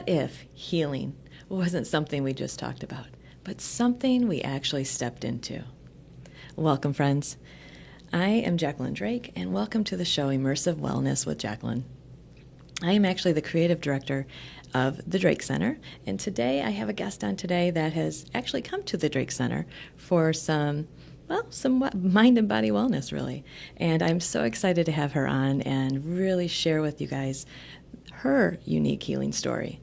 What if healing wasn't something we just talked about, but something we actually stepped into? Welcome, friends. I am Jacqueline Drake, and welcome to the show Immersive Wellness with Jacqueline. I am actually the creative director of the Drake Center, and today I have a guest on today that has actually come to the Drake Center for some mind and body wellness, really. And I'm so excited to have her on and really share with you guys her unique healing story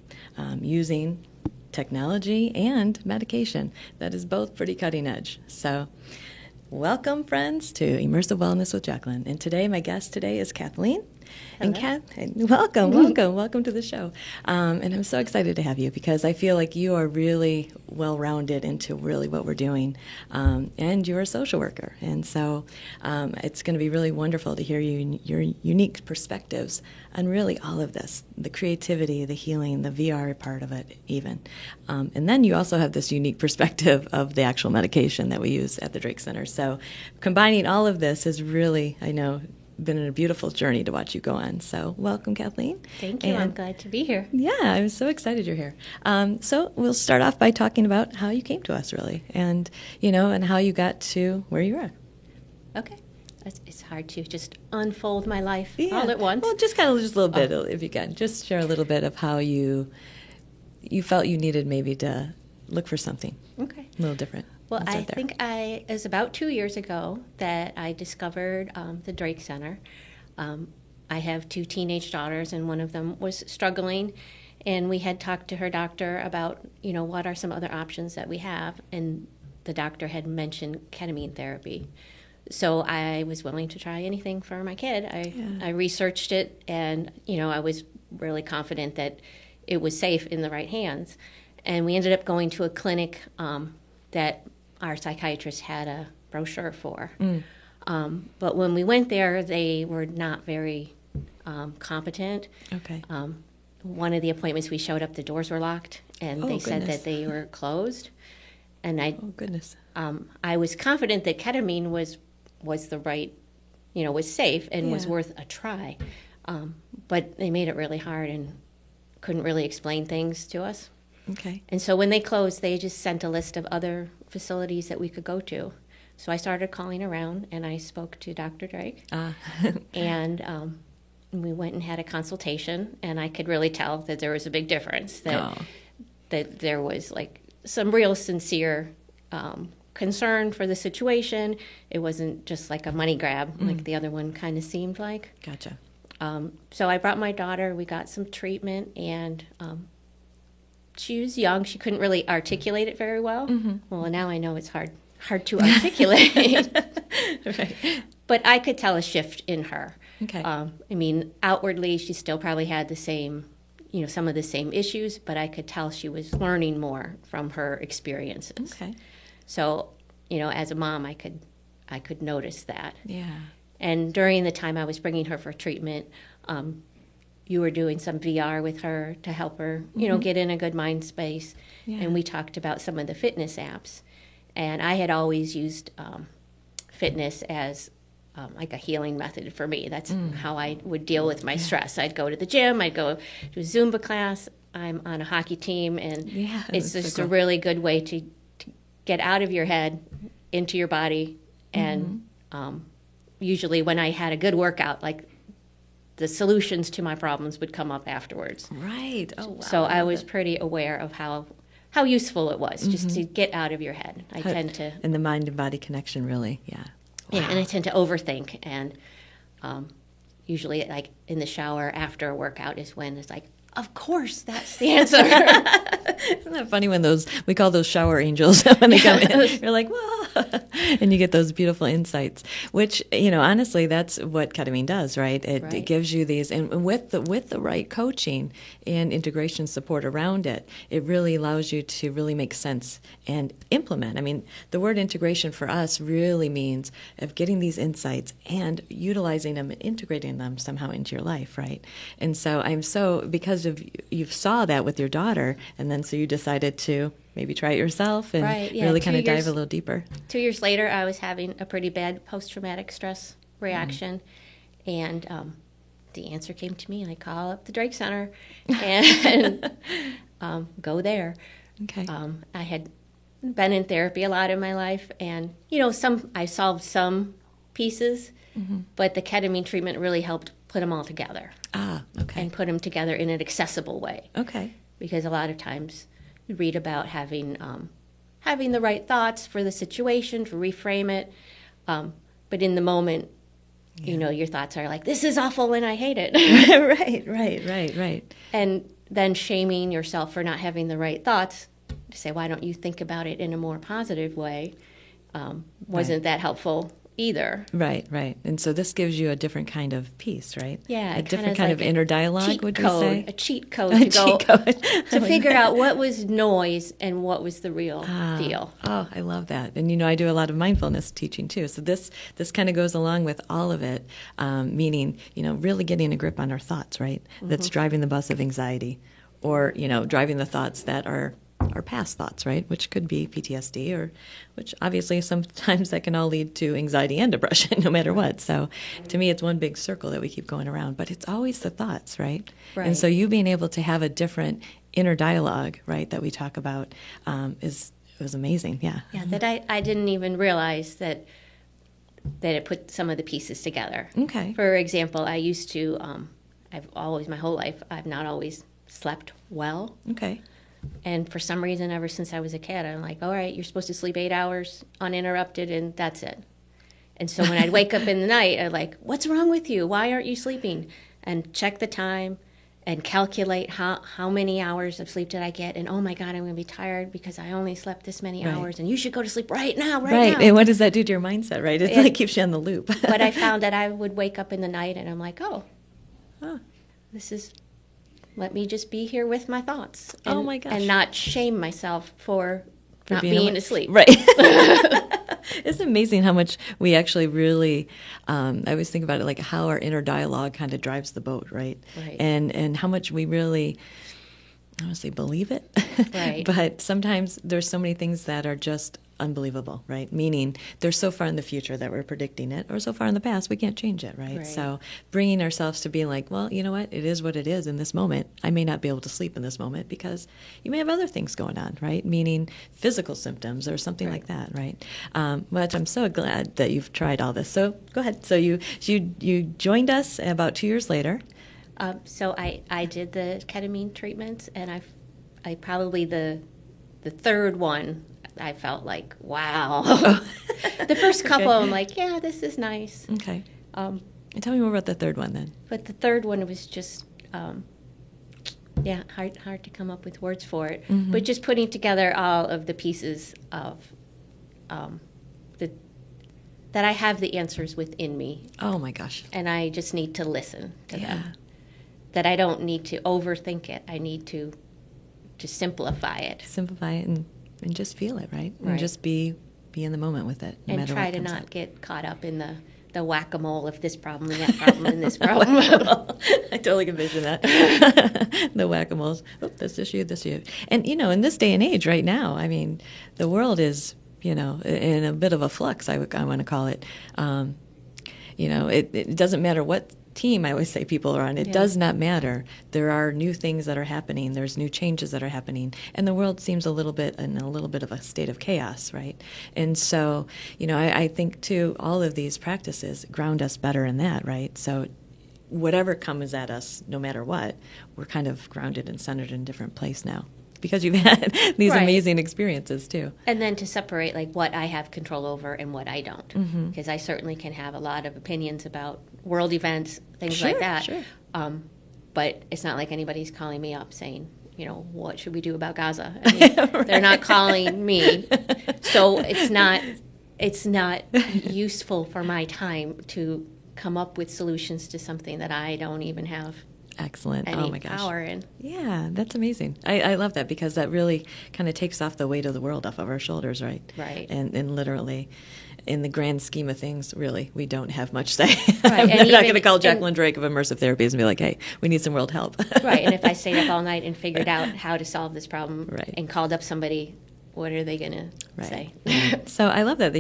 using technology and medication that is both pretty cutting edge. So welcome, friends, to Immersive Wellness with Jacqueline. And today, my guest today is Kathleen. Hello. And welcome to the show. And I'm so excited to have you because I feel like you are really well-rounded into really what we're doing. And you're a social worker. And so it's going to be really wonderful to hear your unique perspectives on really all of this, the creativity, the healing, the VR part of it even. And then you also have this unique perspective of the actual medication that we use at the Drake Center. So combining all of this is really, I know, been a beautiful journey to watch you go on. So welcome, Kathleen. Thank you. I'm glad to be here. Yeah, I'm so excited you're here. So we'll start off by talking about how you came to us, really, and and how you got to where you are. Okay. It's hard to just unfold my life all at once. Well, just a little bit, if you can. Just share a little bit of how you felt you needed maybe to look for something. Okay. A little different. Well, I think it was about 2 years ago that I discovered the Drake Center. I have 2 teenage daughters, and one of them was struggling, and we had talked to her doctor about, what are some other options that we have, and the doctor had mentioned ketamine therapy. So I was willing to try anything for my kid. I researched it, and, I was really confident that it was safe in the right hands. And we ended up going to a clinic that our psychiatrist had a brochure for. But when we went there, they were not very competent. Okay. One of the appointments we showed up, the doors were locked, and they said that they were closed. And I was confident that ketamine was the right, was safe and was worth a try. But they made it really hard and couldn't really explain things to us. Okay. And so when they closed, they just sent a list of other facilities that we could go to. So I started calling around, and I spoke to Dr. Drake. And we went and had a consultation, and I could really tell that there was a big difference, that there was like some real sincere concern for the situation. It wasn't just like a money grab like the other one kind of seemed like. Gotcha. So I brought my daughter. We got some treatment, and she was young. She couldn't really articulate it very well. Well, now I know it's hard to articulate. Right. But I could tell a shift in her. Okay. Outwardly, she still probably had the same, some of the same issues, but I could tell she was learning more from her experiences. Okay. So, as a mom, I could notice that. Yeah. And during the time I was bringing her for treatment, you were doing some VR with her to help her, get in a good mind space. Yeah. And we talked about some of the fitness apps. And I had always used fitness as like a healing method for me. That's how I would deal with my stress. I'd go to the gym. I'd go to a Zumba class. I'm on a hockey team. And it's just a really good way to get out of your head into your body. And usually when I had a good workout, like, the solutions to my problems would come up afterwards. Right. Oh, wow. So I was pretty aware of how useful it was just to get out of your head. I tend to... And the mind and body connection, really, yeah. Wow. Yeah, and I tend to overthink. And usually, like, in the shower after a workout is when it's like, of course, that's the answer. Isn't that funny when we call those shower angels when they come in? You're like, whoa, and you get those beautiful insights, which, honestly, that's what ketamine does, right? It gives you these, and with the right coaching and integration support around it, it really allows you to really make sense and implement. I mean, the word integration for us really means of getting these insights and utilizing them and integrating them somehow into your life, right? And so because of you saw that with your daughter, and then so you decided to maybe try it yourself and really kind of dive a little deeper. 2 years later, I was having a pretty bad post-traumatic stress reaction, and the answer came to me, and I call up the Drake Center and go there. Okay. I had been in therapy a lot in my life, and I solved some pieces, but the ketamine treatment really helped put them all together. Okay. And put them together in an accessible way. Okay. Because a lot of times you read about having the right thoughts for the situation, to reframe it, but in the moment, your thoughts are like, this is awful and I hate it. Right. And then shaming yourself for not having the right thoughts, to say, why don't you think about it in a more positive way, wasn't that helpful either. Right. And so this gives you a different kind of peace, right? Yeah. A different kind of inner dialogue, would you say? A cheat code to figure out what was noise and what was the real deal. Oh, I love that. And, I do a lot of mindfulness teaching, too. So this kind of goes along with all of it, meaning, really getting a grip on our thoughts, right? That's driving the bus of anxiety, or, driving the thoughts that are past thoughts, right? Which could be PTSD, or which obviously sometimes that can all lead to anxiety and depression, no matter what. So to me, it's one big circle that we keep going around, but it's always the thoughts, right? And so you being able to have a different inner dialogue, right, that we talk about was amazing. Yeah. Yeah, that I didn't even realize that it put some of the pieces together. Okay. For example, I used to, my whole life, I've not always slept well. Okay. And for some reason, ever since I was a kid, I'm like, all right, you're supposed to sleep 8 hours uninterrupted, and that's it. And so when I'd wake up in the night, I'd like, what's wrong with you? Why aren't you sleeping? And check the time and calculate how many hours of sleep did I get. And, oh, my God, I'm going to be tired because I only slept this many hours. And you should go to sleep right now. And what does that do to your mindset, right? It's like keeps you on the loop. But I found that I would wake up in the night, and I'm like, this is... let me just be here with my thoughts. And, oh, my gosh. And not shame myself for not being asleep. Right. It's amazing how much we actually really, I always think about it like how our inner dialogue kind of drives the boat, right? And how much we really, I don't want to say believe it, right. But sometimes there's so many things that are just unbelievable, right? Meaning they're so far in the future that we're predicting it, or so far in the past we can't change it, right? So bringing ourselves to being like, well, you know what? It is what it is in this moment. I may not be able to sleep in this moment because you may have other things going on, right? Meaning physical symptoms or something like that, right? But I'm so glad that you've tried all this. So go ahead. So you joined us about 2 years later. So I did the ketamine treatments, and I probably the third one, I felt like, wow. The first couple, I'm like, yeah, this is nice. Okay. And tell me more about the third one then. But the third one, it was just, hard to come up with words for it. But just putting together all of the pieces of that I have the answers within me. Oh my gosh. And I just need to listen to them. That I don't need to overthink it. I need to just simplify it. Simplify it and just feel it, right? And just be in the moment with it. No and matter try what to comes not up. Get caught up in the whack-a-mole of this problem and that problem and this problem. I totally can vision that. The whack-a-moles. Oh, this issue. And, in this day and age right now, I mean, the world is, in a bit of a flux, I want to call it. It doesn't matter what team I always say people are on. It does not matter. There are new things that are happening. There's new changes that are happening. And the world seems in a little bit of a state of chaos, right? And so, I think, too, all of these practices ground us better in that, right? So whatever comes at us, no matter what, we're kind of grounded and centered in a different place now. Because you've had these amazing experiences, too. And then to separate, like, what I have control over and what I don't. Because I certainly can have a lot of opinions about world events, things like that. Sure. But it's not like anybody's calling me up saying, what should we do about Gaza? I mean, they're not calling me. So it's not useful for my time to come up with solutions to something that I don't even have. Excellent. Any oh my gosh. Power in. Yeah, that's amazing. I love that because that really kind of takes off the weight of the world off of our shoulders, right? Right. And literally, in the grand scheme of things, really, we don't have much say. Right. I'm not going to call Jacqueline Drake of Immersive Therapies and be like, hey, we need some world help. Right. And if I stayed up all night and figured out how to solve this problem and called up somebody, what are they going to say? So I love that.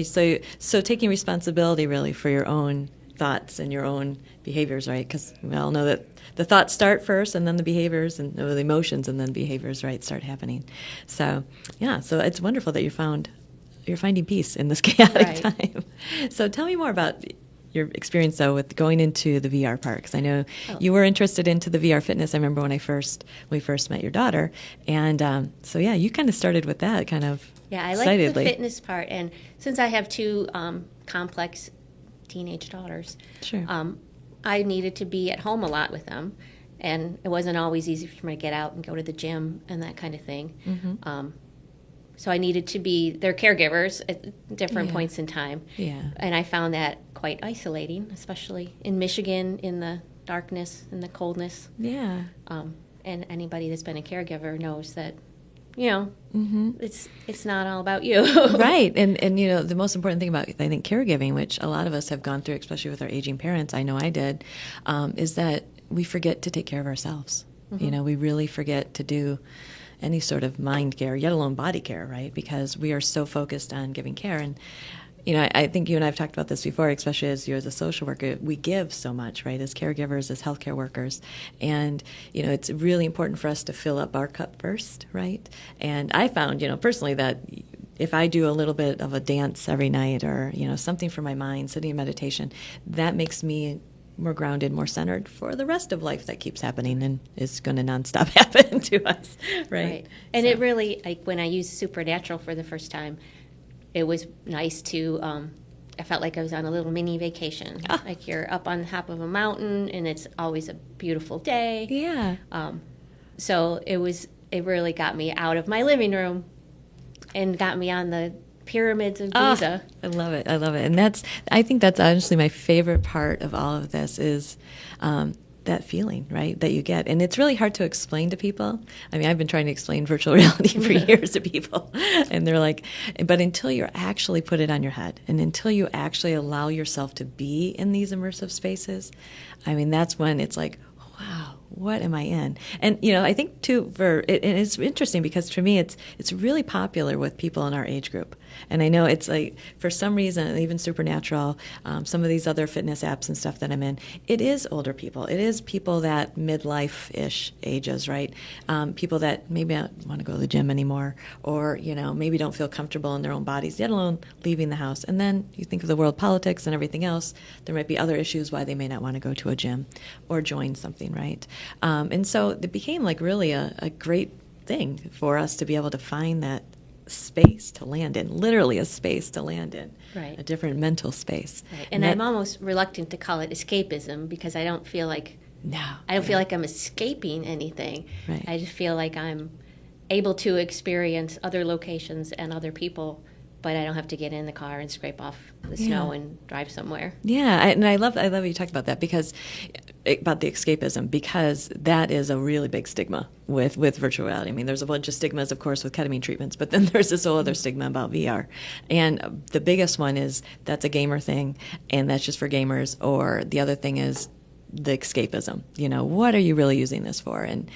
So taking responsibility really for your own thoughts and your own behaviors, right? Because we all know that the thoughts start first, and then the behaviors, and the emotions, and then behaviors, right, start happening. So, yeah, so it's wonderful that you're finding peace in this chaotic time. So tell me more about your experience, though, with going into the VR part, because I know you were interested into the VR fitness. I remember when we first met your daughter, and so yeah, you kind of started with that, kind of. Yeah, I like the fitness part, and since I have two complex teenage daughters, sure. I needed to be at home a lot with them, and it wasn't always easy for me to get out and go to the gym and that kind of thing. Mm-hmm. So I needed to be their caregivers at different points in time. Yeah. And I found that quite isolating, especially in Michigan, in the darkness and the coldness. Yeah. And anybody that's been a caregiver knows that, it's not all about you. Right. And the most important thing about, I think, caregiving, which a lot of us have gone through, especially with our aging parents, I know I did, is that we forget to take care of ourselves. Mm-hmm. We really forget to do any sort of mind care, yet alone body care, right? Because we are so focused on giving care. And, I think you and I have talked about this before, especially as you as a social worker, we give so much, right, as caregivers, as healthcare workers. And, it's really important for us to fill up our cup first, right? And I found, personally that if I do a little bit of a dance every night or, something for my mind, sitting in meditation, that makes me more grounded, more centered for the rest of life that keeps happening and is going to nonstop happen to us, right? And it really, like when I used Supernatural for the first time, it was nice to, I felt like I was on a little mini vacation. Like you're up on top of a mountain and it's always a beautiful day. Yeah. So it really got me out of my living room and got me on the pyramids of Giza. I love it. And I think that's honestly my favorite part of all of this is that feeling, right, that you get. And it's really hard to explain to people. I mean, I've been trying to explain virtual reality for years to people. And they're like, but until you actually put it on your head and until you actually allow yourself to be in these immersive spaces, I mean, that's when it's like, wow, what am I in? And, I think, too, and it's interesting because for me, it's really popular with people in our age group. And I know it's like, for some reason, even Supernatural, some of these other fitness apps and stuff that I'm in, it is older people. It is people that midlife-ish ages, right? People that maybe don't want to go to the gym anymore or, maybe don't feel comfortable in their own bodies, let alone leaving the house. And then you think of the world politics and everything else, there might be other issues why they may not want to go to a gym or join something, right? And so it became like really a great thing for us to be able to find that space to land in, literally a space to land in, right. A different mental space. Right. And I'm almost reluctant to call it escapism because I don't feel like feel like I'm escaping anything. Right. I just feel like I'm able to experience other locations and other people, but I don't have to get in the car and scrape off the snow and drive somewhere. Yeah, and I love you talk about that about the escapism, because that is a really big stigma with virtual reality. I mean, there's a bunch of stigmas, of course, with ketamine treatments, but then there's this whole other stigma about VR. And the biggest one is that's a gamer thing, and that's just for gamers, or the other thing is the escapism. What are you really using this for? And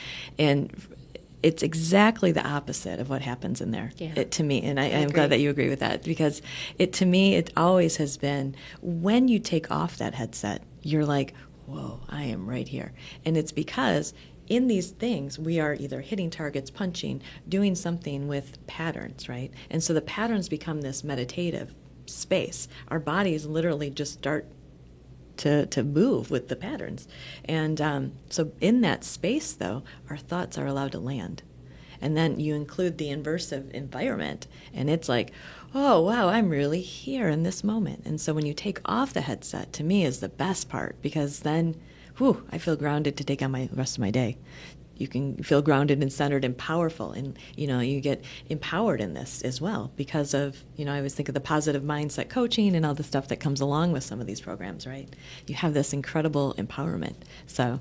it's exactly the opposite of what happens in there, to me. And I'm glad that you agree with that, because to me, it always has been, when you take off that headset, you're like, whoa, I am right here. And it's because in these things, we are either hitting targets, punching, doing something with patterns, right? And so the patterns become this meditative space. Our bodies literally just start to move with the patterns. And so in that space, though, our thoughts are allowed to land. And then you include the immersive environment, and it's like, oh, wow, I'm really here in this moment. And so when you take off the headset, to me, is the best part, because then, I feel grounded to take on the rest of my day. You can feel grounded and centered and powerful, and you get empowered in this as well because of, I always think of the positive mindset coaching and all the stuff that comes along with some of these programs, right? You have this incredible empowerment. So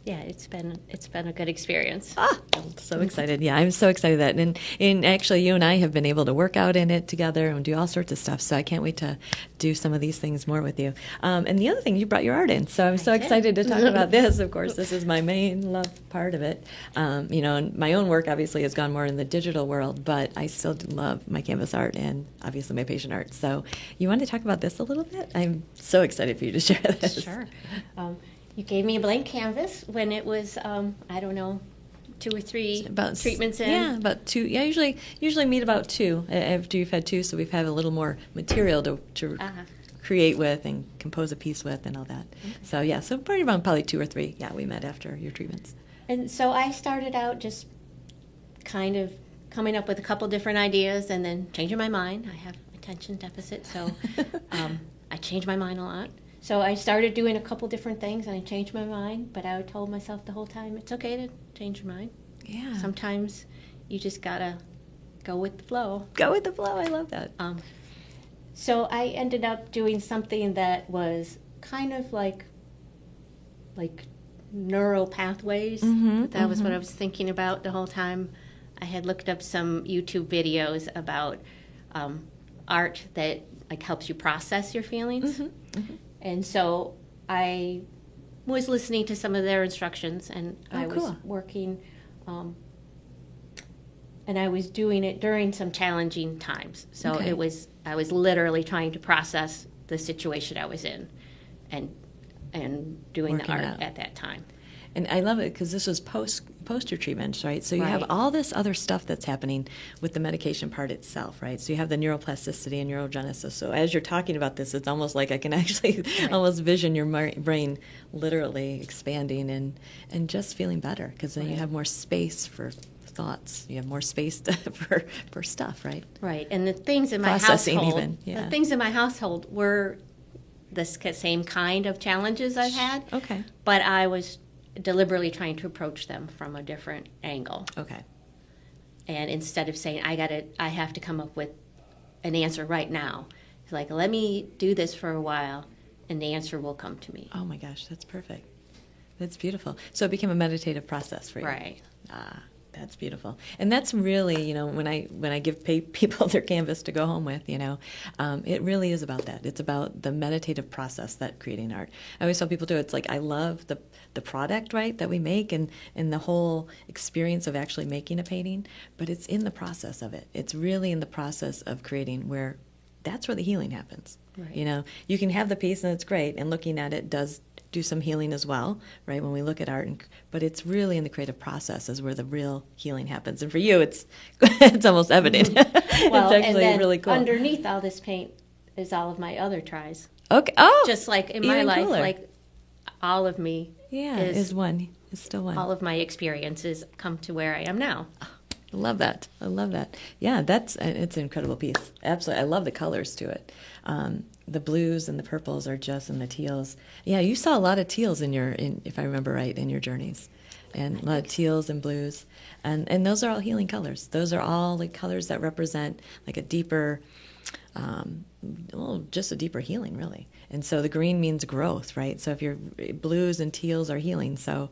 yeah, it's been a good experience. I'm so excited. Yeah, I'm so excited that, and actually you and I have been able to work out in it together and do all sorts of stuff. So I can't wait to do some of these things more with you. And the other thing, you brought your art in. So I'm so excited to talk about this. Of course, this is my main love part of it. And my own work obviously has gone more in the digital world, but I still do love my canvas art and obviously my patient art. So you want to talk about this a little bit? I'm so excited for you to share this. Sure. You gave me a blank canvas when it was, I don't know, 2 or 3 treatments in. Yeah, about 2. Yeah, usually meet about 2 after you've had 2, so we've had a little more material to create with and compose a piece with and all that. Okay. So yeah, so probably 2 or 3. Yeah, we met after your treatments. And so I started out just kind of coming up with a couple different ideas and then changing my mind. I have attention deficit, so I change my mind a lot. So I started doing a couple different things, and I changed my mind, but I told myself the whole time, it's okay to change your mind. Yeah. Sometimes you just gotta go with the flow. Go with the flow, I love that. So I ended up doing something that was kind of like neural pathways. That was what I was thinking about the whole time. I had looked up some YouTube videos about art that helps you process your feelings. And so I was listening to some of their instructions, and I was working, and I was doing it during some challenging times. So I was literally trying to process the situation I was in, and doing the art at that time. And I love it because this was post your treatments, right? So you have all this other stuff that's happening with the medication part itself, right? So you have the neuroplasticity and neurogenesis. So as you're talking about this, it's almost like I can actually almost vision your brain literally expanding and just feeling better, because then you have more space for thoughts. You have more space for stuff, right? Right. And the things in my household, the things in my household were the same kind of challenges I've had. Okay. But I was deliberately trying to approach them from a different angle. Okay. And instead of saying I have to come up with an answer right now, it's like, let me do this for a while and the answer will come to me. Oh my gosh, that's perfect. That's beautiful. So it became a meditative process for you. Right. That's beautiful. And that's really, when I give people their canvas to go home with, it really is about that. It's about the meditative process that creating art. I always tell people too, it's like I love the product, right, that we make and the whole experience of actually making a painting, but it's in the process of it. It's really in the process of creating where that's where the healing happens. Right. You can have the piece and it's great, and looking at it does do some healing as well, right, when we look at art, but it's really in the creative process is where the real healing happens. And for you, it's almost evident. Well, it's actually and then really cool. Underneath all this paint is all of my other tries. Okay. Oh, just like in my life, cooler. like all of me is still one. All of my experiences come to where I am now. I love that. Yeah, it's an incredible piece. Absolutely. I love the colors to it. The blues and the purples are just, and the teals. Yeah, you saw a lot of teals if I remember right, in your journeys. And a lot of teals and blues. And those are all healing colors. Those are all like colors that represent like a deeper, just a deeper healing, really. And so the green means growth, right? So if your blues and teals are healing, so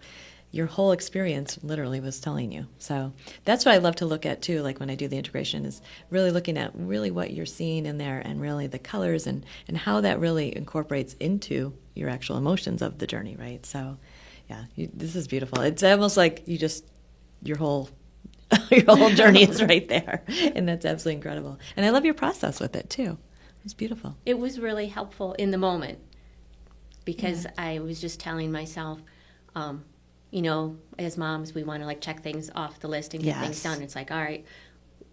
your whole experience literally was telling you. So that's what I love to look at too, like when I do the integration, is really looking at really what you're seeing in there and really the colors and how that really incorporates into your actual emotions of the journey, right? So yeah, this is beautiful. It's almost like your whole journey is right there, and that's absolutely incredible. And I love your process with it too. It's beautiful. It was really helpful in the moment because I was just telling myself, as moms, we want to check things off the list and get things done. It's like, all right,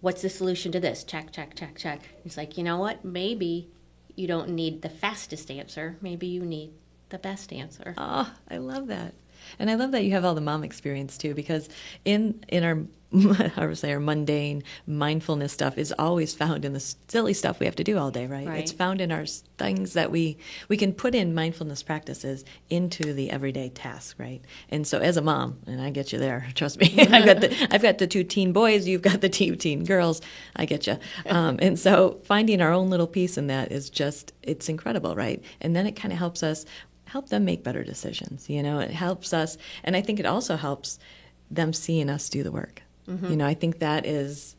what's the solution to this? Check, check, check, check. It's like, you know what? Maybe you don't need the fastest answer. Maybe you need the best answer. Oh, I love that. And I love that you have all the mom experience too, because in our our mundane mindfulness stuff is always found in the silly stuff we have to do all day, right? It's found in our things that we can put in mindfulness practices into the everyday task, right? And so as a mom, and I get you there, trust me, I've got the 2 teen boys, you've got the 2 teen girls, I get you. And so finding our own little piece in that is it's incredible, right? And then it kind of helps us help them make better decisions. It helps us, and I think it also helps them seeing us do the work. I think that is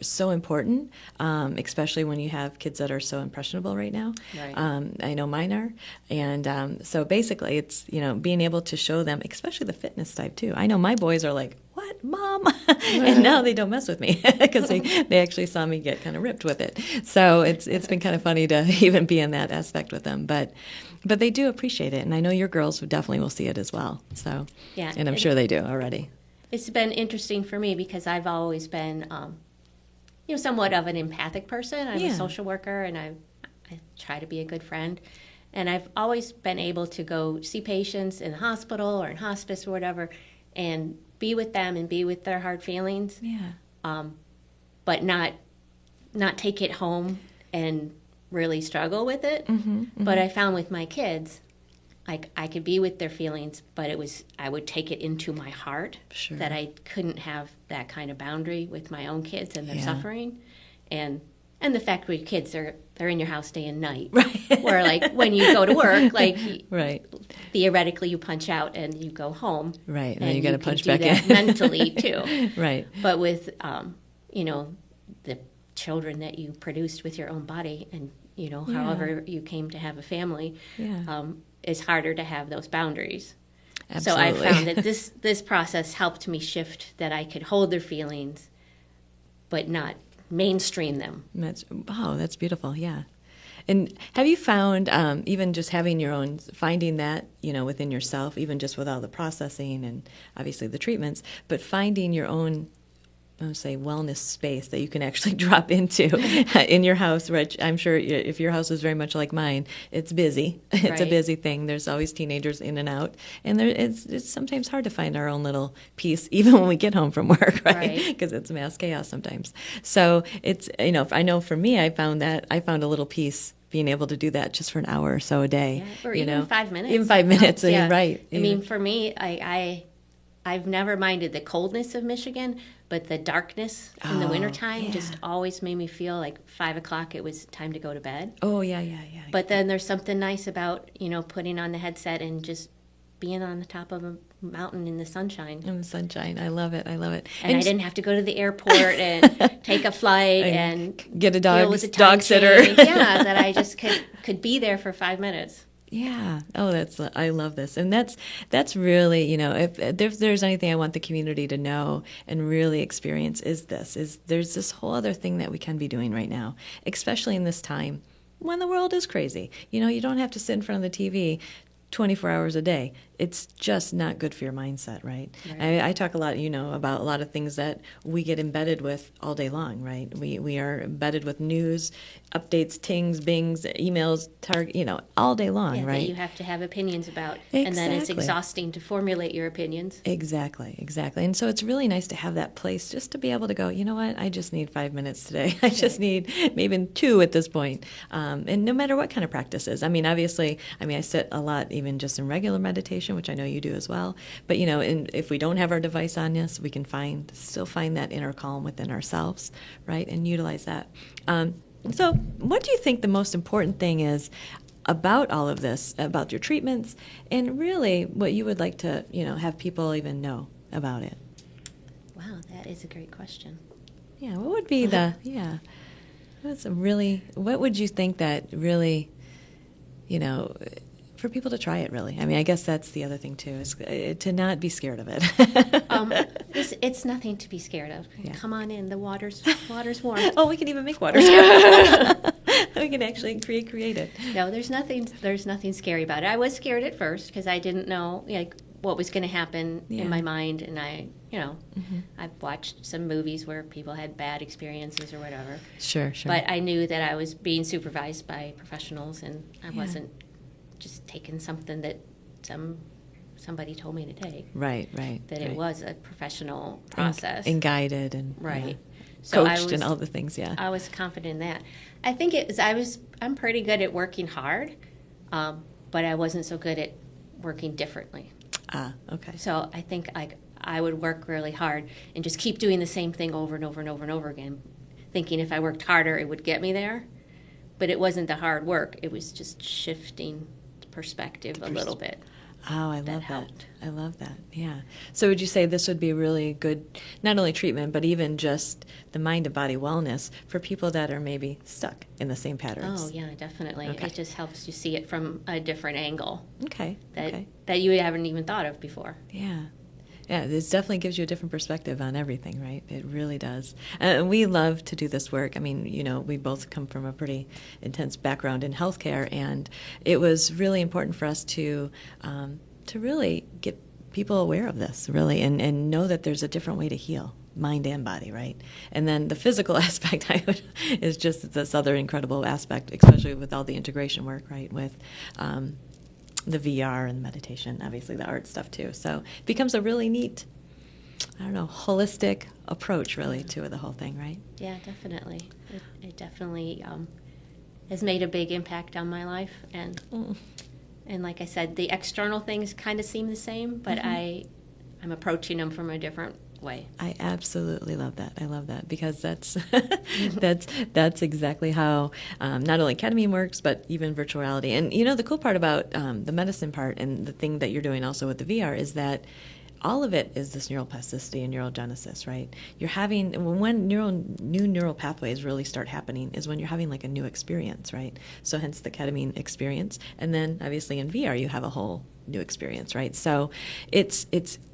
so important, especially when you have kids that are so impressionable right now. Right. I know mine are. And so basically it's, being able to show them, especially the fitness type too. I know my boys are like, what, Mom? And now they don't mess with me because they actually saw me get kind of ripped with it. So it's been kind of funny to even be in that aspect with them. But they do appreciate it. And I know your girls definitely will see it as well. So, yeah, and I'm sure they do already. It's been interesting for me because I've always been, somewhat of an empathic person. I'm a social worker, and I try to be a good friend. And I've always been able to go see patients in the hospital or in hospice or whatever and be with them and be with their hard feelings. Yeah. But not take it home and really struggle with it. But I found with my kids, I could be with their feelings, but I would take it into my heart. Sure. That I couldn't have that kind of boundary with my own kids and their suffering, and the fact with kids they're in your house day and night. Right. Where like when you go to work, like right. Theoretically you punch out and you go home. Right, and then you got to punch can back do that in mentally too. Right. But with the children that you produced with your own body, and however you came to have a family. Yeah. It's harder to have those boundaries. Absolutely. So I found that this process helped me shift that I could hold their feelings, but not mainstream them. That's beautiful. Yeah. And have you found, even just having your own, finding that, within yourself, even just with all the processing and obviously the treatments, but finding your own, I would say, wellness space that you can actually drop into in your house, which I'm sure if your house is very much like mine, it's busy. It's right. a busy thing. There's always teenagers in and out. And it's sometimes hard to find our own little peace, even when we get home from work, right? Because it's mass chaos sometimes. So it's, I know for me, I found a little peace being able to do that just for an hour or so a day. Yeah, or even 5 minutes. Even 5 minutes, yeah. Right. I mean, for me, I've never minded the coldness of Michigan, but the darkness in the wintertime just always made me feel like 5 o'clock it was time to go to bed. Oh, yeah. But then there's something nice about, putting on the headset and just being on the top of a mountain in the sunshine. In the sunshine. I love it. And I didn't have to go to the airport and take a flight and get a dog sitter. Yeah, that I just could be there for 5 minutes. Yeah. Oh, I love this. And that's really, if there's anything I want the community to know and really experience is there's this whole other thing that we can be doing right now, especially in this time when the world is crazy. You don't have to sit in front of the TV 24 hours a day. It's just not good for your mindset, right? I talk a lot, about a lot of things that we get embedded with all day long, right? We are embedded with news, updates, tings, bings, emails, all day long, right? That you have to have opinions about. Exactly. And then it's exhausting to formulate your opinions. Exactly. And so it's really nice to have that place just to be able to go, you know what, I just need 5 minutes today. I just need maybe 2 at this point. And no matter what kind of practices. I mean, obviously, I sit a lot even just in regular meditation, which I know you do as well. But, if we don't have our device on us, we can still find that inner calm within ourselves, right, and utilize that. So what do you think the most important thing is about all of this, about your treatments, and really what you would like to, have people even know about it? Wow, that is a great question. Yeah, what would be what would you think that really, for people to try it, really? I mean, I guess that's the other thing, too, is to not be scared of it. It's nothing to be scared of. Yeah. Come on in. The water's warm. Oh, we can even make water scary. We can actually create it. No, there's nothing scary about it. I was scared at first because I didn't know what was going to happen in my mind, and I've watched some movies where people had bad experiences or whatever. Sure. But I knew that I was being supervised by professionals, and I wasn't just taking something that somebody told me to take. Right. That it was a professional process. And guided and so coached and all the things, I was confident in that. I think I'm pretty good at working hard, but I wasn't so good at working differently. Okay. So I think I would work really hard and just keep doing the same thing over and over and over and over again, thinking if I worked harder it would get me there. But it wasn't the hard work. It was just shifting perspective a little bit. Oh, I love that. helped. I love that. Yeah. So would you say this would be really good, not only treatment, but even just the mind and body wellness for people that are maybe stuck in the same patterns? Oh, yeah, definitely. Okay. It just helps you see it from a different angle Okay. that you haven't even thought of before. Yeah. Yeah, this definitely gives you a different perspective on everything, right? It really does. And we love to do this work. I mean, we both come from a pretty intense background in healthcare, and it was really important for us to really get people aware of this, really, and know that there's a different way to heal, mind and body, right? And then the physical aspect is just this other incredible aspect, especially with all the integration work, right, with the VR and meditation, obviously the art stuff too. So it becomes a really neat, holistic approach really to the whole thing, right? Yeah, definitely. It definitely has made a big impact on my life. And like I said, the external things kind of seem the same, but I'm approaching them from a different way. I absolutely love that. I love that because that's that's exactly how not only ketamine works, but even virtual reality. And the cool part about the medicine part and the thing that you're doing also with the VR is that all of it is this neuroplasticity and neurogenesis, right? You're having, when new neural pathways really start happening is when you're having like a new experience, right? So hence the ketamine experience. And then obviously in VR you have a whole new experience, right? So it's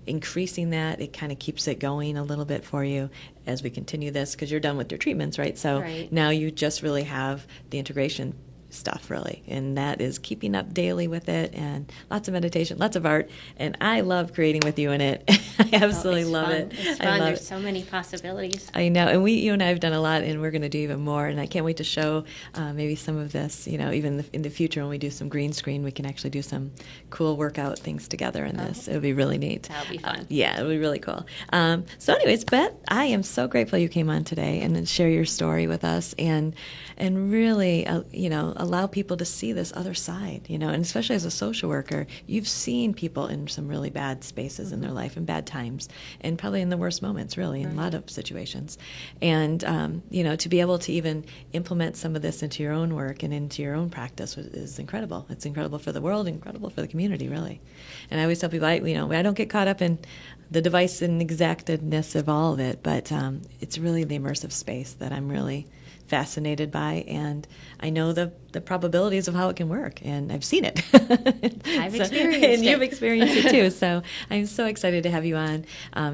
increasing that. It kind of keeps it going a little bit for you as we continue this because you're done with your treatments, right? So now you just really have the integration stuff really, and that is keeping up daily with it, and lots of meditation, lots of art, and I love creating with you in it. I absolutely love it. It's fun. There's so many possibilities. I know, and you and I have done a lot, and we're going to do even more, and I can't wait to show maybe some of this, even in the future when we do some green screen, we can actually do some cool workout things together in this. It'll be really neat. That'll be fun. Yeah, it'll be really cool. So anyways, Beth, I am so grateful you came on today and then share your story with us, and really, allow people to see this other side, and especially as a social worker, you've seen people in some really bad spaces in their life and bad times, and probably in the worst moments, really, in a lot of situations. And, to be able to even implement some of this into your own work and into your own practice is incredible. It's incredible for the world, incredible for the community, really. And I always tell people, I don't get caught up in the device and exactedness of all of it, but it's really the immersive space that I'm really fascinated by, and I know the probabilities of how it can work, and I've seen it. I've experienced it. And you've experienced it too, so I'm so excited to have you on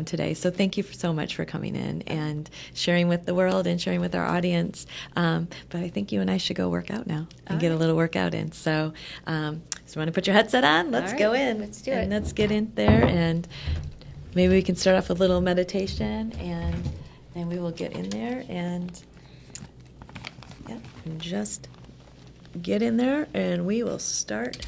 today. So thank you so much for coming in and sharing with the world and sharing with our audience. But I think you and I should go work out now and get a little workout in. So you want to put your headset on? Let's go in. Let's do and it. Let's get in there, and maybe we can start off with a little meditation, and then we will get in there and just get in there, and we will start